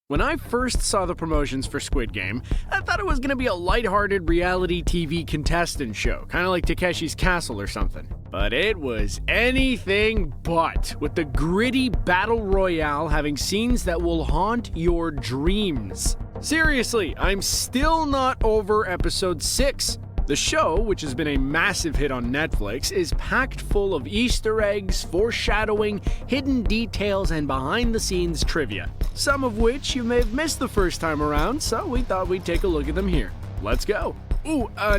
When I first saw the promotions for Squid Game, I thought it was going to be a lighthearted reality TV contestant show, kind of like Takeshi's Castle or something. But it was anything but, with the gritty battle royale having scenes that will haunt your dreams. Seriously, I'm still not over episode 6. The show, which has been a massive hit on Netflix, is packed full of Easter eggs, foreshadowing, hidden details, and behind-the-scenes trivia. Some of which you may have missed the first time around, so we thought we'd take a look at them here. Let's go!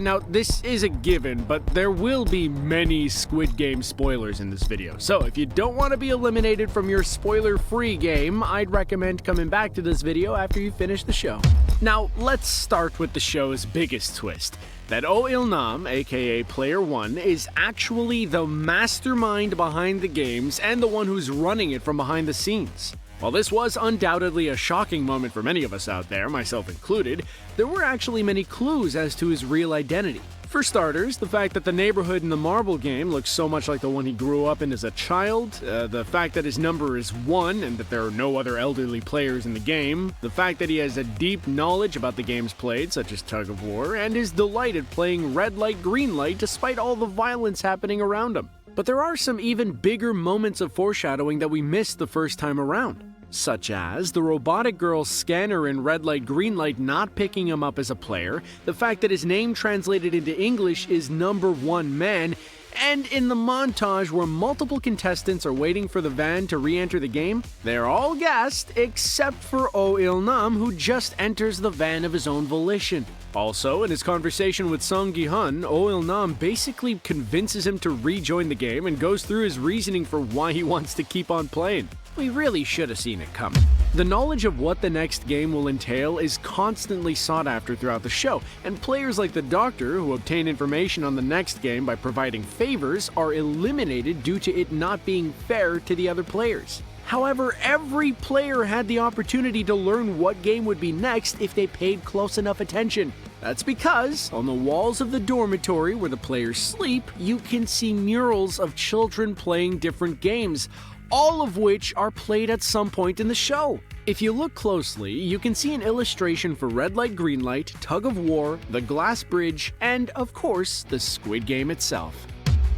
Now this is a given, but there will be many Squid Game spoilers in this video, so if you don't want to be eliminated from your spoiler-free game, I'd recommend coming back to this video after you finish the show. Now, let's start with the show's biggest twist, that Oh Il-nam, aka Player 1, is actually the mastermind behind the games and the one who's running it from behind the scenes. While this was undoubtedly a shocking moment for many of us out there, myself included, there were actually many clues as to his real identity. For starters, the fact that the neighborhood in the marble game looks so much like the one he grew up in as a child, the fact that his number is 1 and that there are no other elderly players in the game, the fact that he has a deep knowledge about the games played, such as tug of war, and his delight at playing red light, green light despite all the violence happening around him. But there are some even bigger moments of foreshadowing that we missed the first time around. Such as the robotic girl's scanner in red light, green light not picking him up as a player, the fact that his name translated into English is number 1 man, and in the montage where multiple contestants are waiting for the van to re-enter the game, they're all gassed except for Oh Il-nam, who just enters the van of his own volition. Also, in his conversation with Song Gi-hun, Oh Il-nam basically convinces him to rejoin the game and goes through his reasoning for why he wants to keep on playing. We really should have seen it coming. The knowledge of what the next game will entail is constantly sought after throughout the show, and players like the Doctor, who obtain information on the next game by providing favors, are eliminated due to it not being fair to the other players. However, every player had the opportunity to learn what game would be next if they paid close enough attention. That's because, on the walls of the dormitory where the players sleep, you can see murals of children playing different games, all of which are played at some point in the show. If you look closely, you can see an illustration for red light, green light, tug of war, the glass bridge, and of course, the Squid Game itself.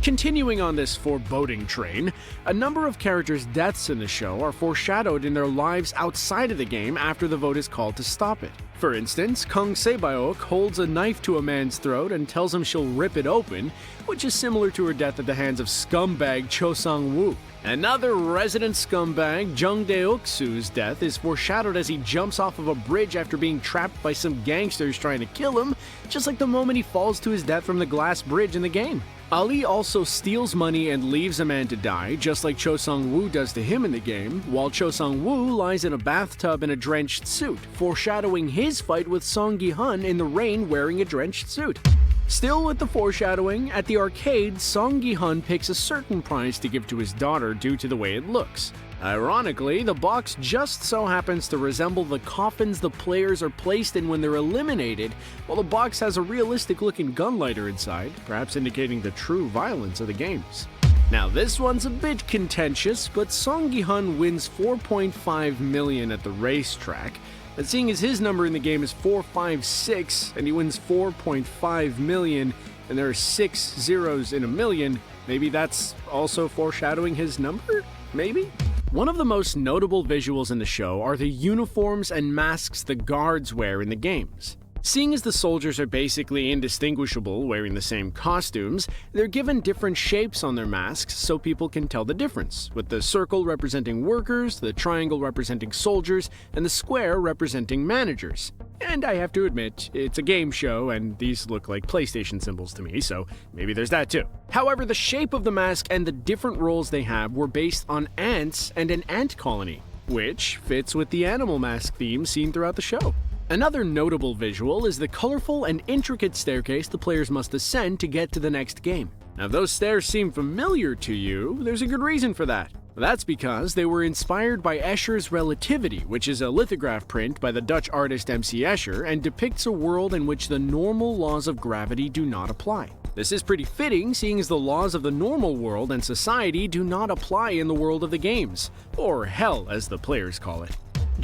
Continuing on this foreboding train, a number of characters' deaths in the show are foreshadowed in their lives outside of the game after the vote is called to stop it. For instance, Kang Se-byeok holds a knife to a man's throat and tells him she'll rip it open, which is similar to her death at the hands of scumbag Cho Sang-woo. Another resident scumbag, Jung Dae-uksu's death is foreshadowed as he jumps off of a bridge after being trapped by some gangsters trying to kill him, just like the moment he falls to his death from the glass bridge in the game. Ali also steals money and leaves a man to die, just like Cho Sang-woo does to him in the game, while Cho Sang-woo lies in a bathtub in a drenched suit, foreshadowing his fight with Song Gi-hun in the rain wearing a drenched suit. Still with the foreshadowing, at the arcade, Song Gi-hun picks a certain prize to give to his daughter due to the way it looks. Ironically, the box just so happens to resemble the coffins the players are placed in when they're eliminated, while the box has a realistic-looking gun lighter inside, perhaps indicating the true violence of the games. Now this one's a bit contentious, but Song Gi-hun wins 4.5 million at the racetrack, and seeing as his number in the game is 456 and he wins 4.5 million and there are 6 zeros in a million, maybe that's also foreshadowing his number? Maybe? One of the most notable visuals in the show are the uniforms and masks the guards wear in the games. Seeing as the soldiers are basically indistinguishable wearing the same costumes, they're given different shapes on their masks so people can tell the difference, with the circle representing workers, the triangle representing soldiers, and the square representing managers. And I have to admit, it's a game show and these look like PlayStation symbols to me, so maybe there's that too. However, the shape of the mask and the different roles they have were based on ants and an ant colony, which fits with the animal mask theme seen throughout the show. Another notable visual is the colorful and intricate staircase the players must ascend to get to the next game. Now, if those stairs seem familiar to you, there's a good reason for that. That's because they were inspired by Escher's Relativity, which is a lithograph print by the Dutch artist MC Escher and depicts a world in which the normal laws of gravity do not apply. This is pretty fitting, seeing as the laws of the normal world and society do not apply in the world of the games, or hell as the players call it.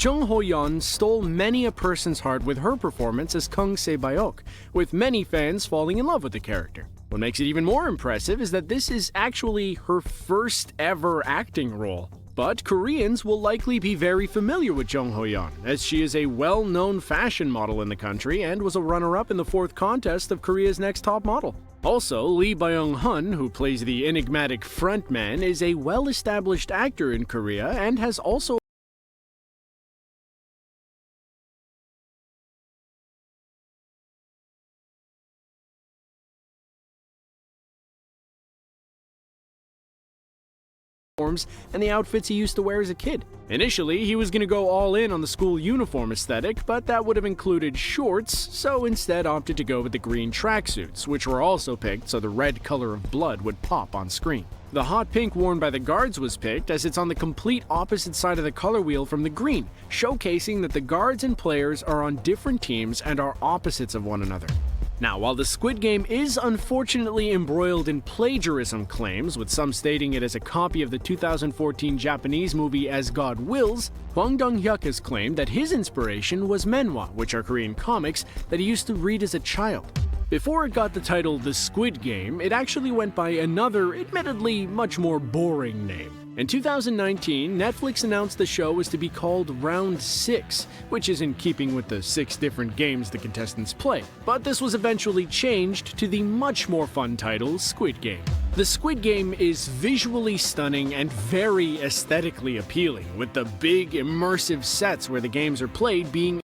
Jung Ho-yeon stole many a person's heart with her performance as Kung Se-bayok, with many fans falling in love with the character. What makes it even more impressive is that this is actually her first ever acting role. But Koreans will likely be very familiar with Jung Ho-yeon, as she is a well-known fashion model in the country and was a runner-up in the 4th contest of Korea's Next Top Model. Also, Lee Byung-hun, who plays the enigmatic frontman, is a well-established actor in Korea and has also and the outfits he used to wear as a kid. Initially, he was going to go all in on the school uniform aesthetic, but that would have included shorts, so instead opted to go with the green tracksuits, which were also picked so the red color of blood would pop on screen. The hot pink worn by the guards was picked as it's on the complete opposite side of the color wheel from the green, showcasing that the guards and players are on different teams and are opposites of one another. Now, while the Squid Game is unfortunately embroiled in plagiarism claims, with some stating it as a copy of the 2014 Japanese movie As God Wills, Hwang Dong-hyuk has claimed that his inspiration was manhwa, which are Korean comics that he used to read as a child. Before it got the title The Squid Game, it actually went by another, admittedly much more boring name. In 2019, Netflix announced the show was to be called Round 6, which is in keeping with the 6 different games the contestants play, but this was eventually changed to the much more fun title Squid Game. The Squid Game is visually stunning and very aesthetically appealing, with the big immersive sets where the games are played being